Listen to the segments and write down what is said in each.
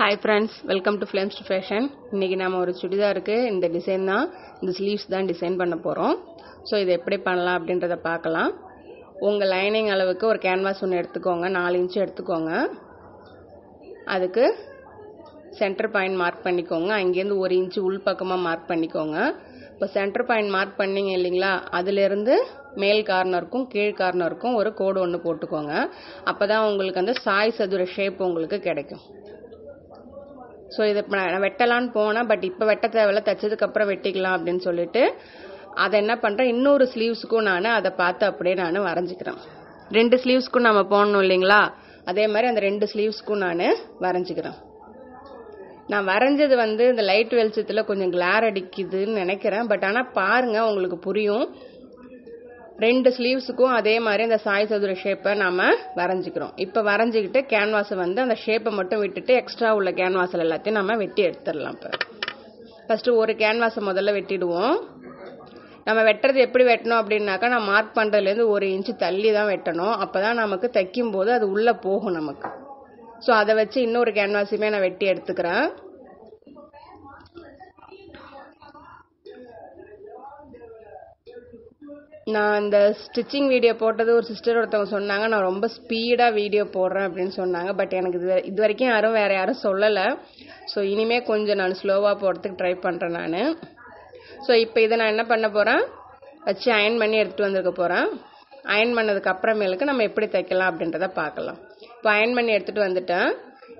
Hi friends, welcome to Flames to Fashion. இன்னைக்கு நாம ஒரு சுடிதாருக்கு இந்த டிசைன் தான், இந்த ஸ்லீவ்ஸ் தான் டிசைன் பண்ண போறோம். ஸோ இதை எப்படி பண்ணலாம் அப்படின்றத பார்க்கலாம். உங்கள் லைனிங் அளவுக்கு ஒரு கேன்வாஸ் ஒன்று எடுத்துக்கோங்க, 4 இன்ச்சு எடுத்துக்கோங்க. அதுக்கு சென்டர் பாயிண்ட் மார்க் பண்ணிக்கோங்க. அங்கேருந்து 1 இன்ச்சு உள் பக்கமாக மார்க் பண்ணிக்கோங்க. இப்போ சென்டர் பாயிண்ட் மார்க் பண்ணீங்க இல்லைங்களா, அதிலிருந்து மேல் கார்னருக்கும் கீழ் கார்னருக்கும் ஒரு கோடு ஒன்று போட்டுக்கோங்க. அப்போ தான் உங்களுக்கு அந்த சாய் சதுர ஷேப் உங்களுக்கு கிடைக்கும். ஸோ இதை நான் வெட்டலான்னு போனேன், பட் இப்போ வெட்ட தேவையில்ல, தைச்சதுக்கப்புறம் வெட்டிக்கலாம் அப்படின்னு சொல்லிட்டு அதை என்ன பண்ணுறேன், இன்னொரு ஸ்லீவ்ஸுக்கும் நான் அதை பார்த்து அப்படியே நான் வரைஞ்சிக்கிறேன். 2 ஸ்லீவ்ஸ்க்கும் நம்ம போடணும் இல்லைங்களா, அதே மாதிரி அந்த 2 ஸ்லீவ்ஸ்க்கும் நான் வரைஞ்சிக்கிறேன். நான் வரைஞ்சது இந்த லைட் வெளிச்சத்தில் கொஞ்சம் கிளார் அடிக்குதுன்னு நினைக்கிறேன், பட் ஆனால் பாருங்கள் உங்களுக்கு புரியும். 2 ஸ்லீவ்ஸுக்கும் அதே மாதிரி அந்த சாய் சதுர ஷேப்பை நாம் வரைஞ்சிக்கிறோம். இப்போ வரைஞ்சிக்கிட்டு கேன்வாஸை அந்த ஷேப்பை மட்டும் விட்டுட்டு எக்ஸ்ட்ரா உள்ள கேன்வாஸில் எல்லாத்தையும் நம்ம வெட்டி எடுத்துடலாம். இப்போ ஃபஸ்ட்டு ஒரு கேன்வாஸை முதல்ல வெட்டிடுவோம். நம்ம வெட்டுறது எப்படி வெட்டணும் அப்படின்னாக்கா, நான் மார்க் பண்ணுறதுலேருந்து 1 இன்ச்சு தள்ளி தான் வெட்டணும். அப்போ தான் நமக்கு தைக்கும் போது அது உள்ளே போகும் நமக்கு. ஸோ அதை வச்சு இன்னொரு கேன்வாஸுமே நான் வெட்டி எடுத்துக்கிறேன். நான் இந்த ஸ்டிச்சிங் வீடியோ போட்டது ஒரு சிஸ்டர் ஒருத்தவங்க சொன்னாங்க, நான் ரொம்ப ஸ்பீடாக வீடியோ போடுறேன் அப்படின்னு சொன்னாங்க. பட் எனக்கு இது வரைக்கும் வேறு யாரும் சொல்லலை. ஸோ இனிமேல் கொஞ்சம் நான் ஸ்லோவாக போடுறதுக்கு ட்ரை பண்ணுறேன் நான். ஸோ இப்போ இதை நான் என்ன பண்ண போகிறேன், வச்சு அயன் பண்ணி எடுத்துகிட்டு வந்துருக்க போகிறேன். அயன் பண்ணதுக்கு அப்புறமேலுக்கு நம்ம எப்படி தைக்கலாம் அப்படின்றத பார்க்கலாம். இப்போ அயன் பண்ணி எடுத்துகிட்டு வந்துட்டேன்.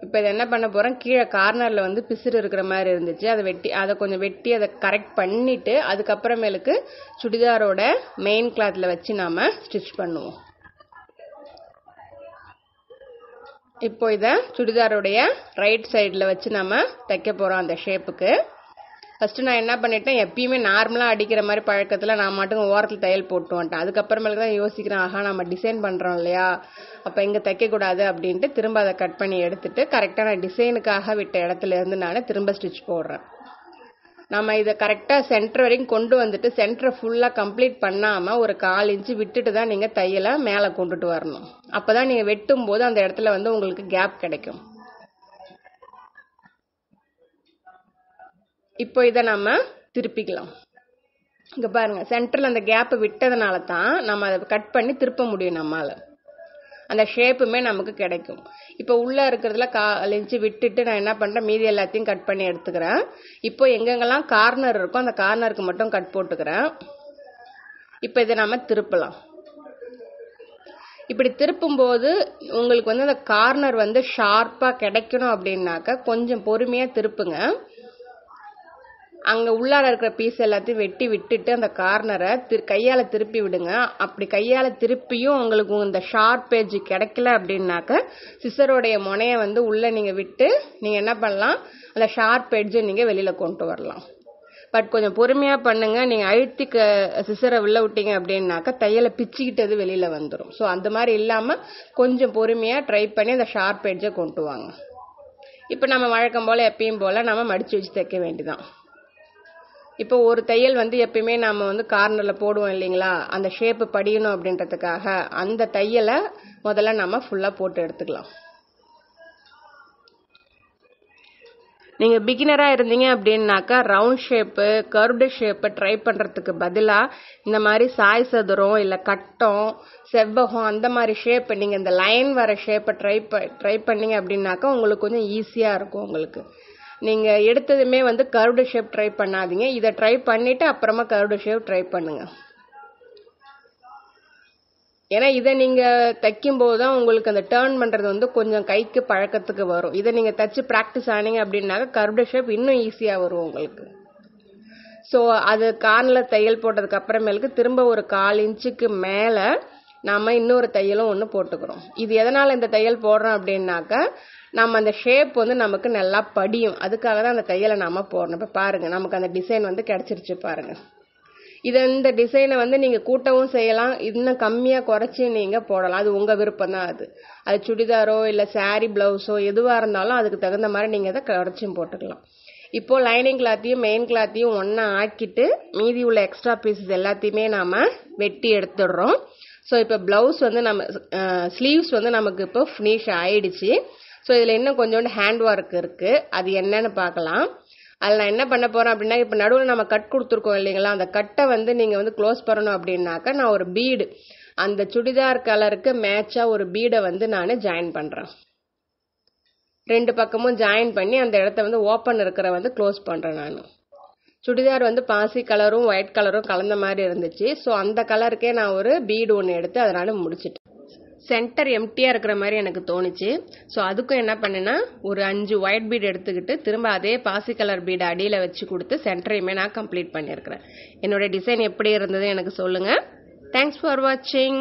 இப்போ இதை என்ன பண்ண போகிறேன், கீழே கார்னரில் பிசிறு இருக்கிற மாதிரி இருந்துச்சு, அதை கொஞ்சம் வெட்டி அதை கரெக்ட் பண்ணிவிட்டு அதுக்கப்புறமேலுக்கு சுடிதாரோட மெயின் கிளாத்தில் வச்சு நாம் ஸ்டிச் பண்ணுவோம். இப்போ இதை சுடிதாரோடைய ரைட் சைடில் வச்சு நம்ம தைக்க போகிறோம் அந்த ஷேப்புக்கு. ஃபஸ்ட்டு நான் என்ன பண்ணிட்டேன், எப்பயுமே நார்மலாக அடிக்கிற மாதிரி பழக்கத்தில் நான் மட்டும் ஓரத்தில் தையல் போட்டு வந்துட்டேன். அதுக்கப்புறமேலுக்கு தான் யோசிக்கிறேன், ஆஹா நம்ம டிசைன் பண்ணுறோம் இல்லையா, அப்போ இங்கே தைக்கக்கூடாது அப்படின்ட்டு திரும்ப அதை கட் பண்ணி எடுத்துட்டு கரெக்டாக நான் டிசைனுக்காக விட்ட இடத்துல இருந்து நான் திரும்ப ஸ்டிச் போடுறேன். நம்ம இதை கரெக்டாக சென்டர் வரைக்கும் கொண்டு வந்துட்டு சென்டரை ஃபுல்லாக கம்ப்ளீட் பண்ணாமல் ஒரு 1/4 இன்ச்சு விட்டுட்டு தான் நீங்கள் தையலை மேலே கொண்டுட்டு வரணும். அப்போ தான் நீங்கள் வெட்டும் போது அந்த இடத்துல உங்களுக்கு கேப் கிடைக்கும். இப்போ இதை நம்ம திருப்பிக்கலாம். இங்கே பாருங்கள், சென்டரில் அந்த கேப்பை விட்டதுனால தான் நம்ம அதை கட் பண்ணி திருப்ப முடியும். நம்மளால் அந்த ஷேப்புமே நமக்கு கிடைக்கும். இப்போ உள்ளே இருக்கிறதுல 1/4 இன்ச்சு விட்டுட்டு நான் என்ன பண்ணுறேன், மீதி எல்லாத்தையும் கட் பண்ணி எடுத்துக்கிறேன். இப்போ எங்கெங்கெல்லாம் கார்னர் இருக்கோ அந்த கார்னருக்கு மட்டும் கட் போட்டுக்கிறேன். இப்போ இதை நம்ம திருப்பலாம். இப்படி திருப்பும்போது உங்களுக்கு அந்த கார்னர் ஷார்ப்பாக கிடைக்கணும் அப்படின்னாக்கா கொஞ்சம் பொறுமையாக திருப்புங்க. அங்கே உள்ளார இருக்கிற பீஸ் எல்லாத்தையும் வெட்டி விட்டுட்டு அந்த கார்னரை கையால் திருப்பி விடுங்க. அப்படி கையால் திருப்பியும் உங்களுக்கு இந்த ஷார்ப் ஏஜ் கிடைக்கல அப்படின்னாக்க சிசரோடைய முனையை உள்ளே நீங்கள் விட்டு நீங்கள் என்ன பண்ணலாம், அந்த ஷார்ப் ஏஜை நீங்கள் வெளியில் கொண்டு வரலாம். பட் கொஞ்சம் பொறுமையாக பண்ணுங்கள். நீங்கள் அழுத்தி சிசரை உள்ளே விட்டீங்க அப்படின்னாக்கா தையலை பிச்சுக்கிட்டது வெளியில் வந்துடும். ஸோ அந்த மாதிரி இல்லாமல் கொஞ்சம் பொறுமையாக ட்ரை பண்ணி அந்த ஷார்ப் ஏஜை கொண்டு வாங்க. இப்போ நம்ம வழக்கம் போல் எப்பயும் போல் நம்ம மடித்து வச்சு தைக்க வேண்டியதான். இப்போ ஒரு தையல் எப்பயுமே நம்ம கார்னரில் போடுவோம் இல்லைங்களா, அந்த ஷேப்பு படியணும் அப்படின்றதுக்காக அந்த தையலை முதல்ல நம்ம ஃபுல்லாக போட்டு எடுத்துக்கலாம். நீங்கள் பிகினராக இருந்தீங்க அப்படின்னாக்கா round shape curved shape try பண்ணுறதுக்கு பதிலாக இந்த மாதிரி சாய் சதுரம் இல்லை கட்டம் செவ்வகம் அந்த மாதிரி ஷேப்பு நீங்கள் இந்த லைன் வர ஷேப்பை ட்ரை பண்ணீங்க அப்படின்னாக்கா உங்களுக்கு கொஞ்சம் ஈஸியாக இருக்கும். உங்களுக்கு நீங்கள் எடுத்ததுமே கர்வ்டு ஷேப் ட்ரை பண்ணாதீங்க. இதை ட்ரை பண்ணிவிட்டு அப்புறமா கர்வ்டு ஷேப் ட்ரை பண்ணுங்கள். ஏன்னா இதை நீங்கள் தைக்கும்போது தான் உங்களுக்கு அந்த டேர்ன் பண்ணுறது கொஞ்சம் கைக்கு பழக்கத்துக்கு வரும். இதை நீங்கள் தைச்சு ப்ராக்டிஸ் ஆனீங்க அப்படின்னாக்கா கர்வ்டு ஷேப் இன்னும் ஈஸியாக வரும் உங்களுக்கு. ஸோ அது கார்னில் தையல் போட்டதுக்கு அப்புறமேலுக்கு திரும்ப ஒரு 1/4 இன்ச்சுக்கு மேலே நாம் இன்னொரு தையலும் ஒன்று போட்டுக்கிறோம். இது எதனால் இந்த தையல் போடுறோம் அப்படின்னாக்கா நம்ம அந்த ஷேப் நமக்கு நல்லா படியும். அதுக்காக தான் அந்த தையலை நாம் போடணும். இப்போ பாருங்கள், நமக்கு அந்த டிசைன் கிடச்சிருச்சு பாருங்கள். இந்த டிசைனை நீங்கள் கூட்டவும் செய்யலாம், இன்னும் கம்மியாக குறைச்சி நீங்கள் போடலாம். அது உங்கள் விருப்பம் தான். அது சுடிதாரோ இல்லை சாரீ ப்ளவுஸோ எதுவாக இருந்தாலும் அதுக்கு தகுந்த மாதிரி நீங்கள் அதை குறைச்சும் போட்டுக்கலாம். இப்போது லைனிங் கிளாத்தையும் மெயின் கிளாத்தையும் ஒன்றா ஆக்கிட்டு மீதி உள்ள எக்ஸ்ட்ரா பீசஸ் எல்லாத்தையுமே நாம் வெட்டி எடுத்துடுறோம். ஸோ இப்போ ப்ளவுஸ் நம்ம ஸ்லீவ்ஸ் நமக்கு இப்போ ஃபினிஷ் ஆயிடுச்சு. ஸோ இதில் இன்னும் கொஞ்சோண்டு ஹேண்ட் ஒர்க் இருக்குது, அது என்னன்னு பார்க்கலாம். அதில் நான் என்ன பண்ண போகிறேன் அப்படின்னா, இப்போ நடுவில் நம்ம கட் கொடுத்துருக்கோம் இல்லைங்களா, அந்த கட்டை வந்து நீங்கள் வந்து க்ளோஸ் பண்ணணும் அப்படின்னாக்கா நான் ஒரு பீடு, அந்த சுடிதார் கலருக்கு மேட்சாக ஒரு பீடை வந்து நான் ஜாயின் பண்ணுறேன். 2 பக்கமும் ஜாயின் பண்ணி அந்த இடத்த வந்து ஓப்பன் இருக்கிற வந்து க்ளோஸ் பண்ணுறேன். நான் சுடிதார் வந்து பாசி கலரும் ஒயிட் கலரும் கலந்த மாதிரி இருந்துச்சு. ஸோ அந்த கலருக்கே நான் ஒரு பீடு ஒன்று எடுத்து அதனால முடிச்சிட்டேன். சென்டர் எம்டியாக இருக்கிற மாதிரி எனக்கு தோணுச்சு. ஸோ அதுக்கும் என்ன பண்ணேன்னா, ஒரு 5 ஒயிட் பீடு எடுத்துக்கிட்டு திரும்ப அதே பாசி கலர் பீடு அடியில் வச்சு கொடுத்து சென்டரையுமே நான் கம்ப்ளீட் பண்ணியிருக்கிறேன். என்னோட டிசைன் எப்படி இருந்தது எனக்கு சொல்லுங்கள். தேங்க்ஸ் ஃபார் வாட்சிங்.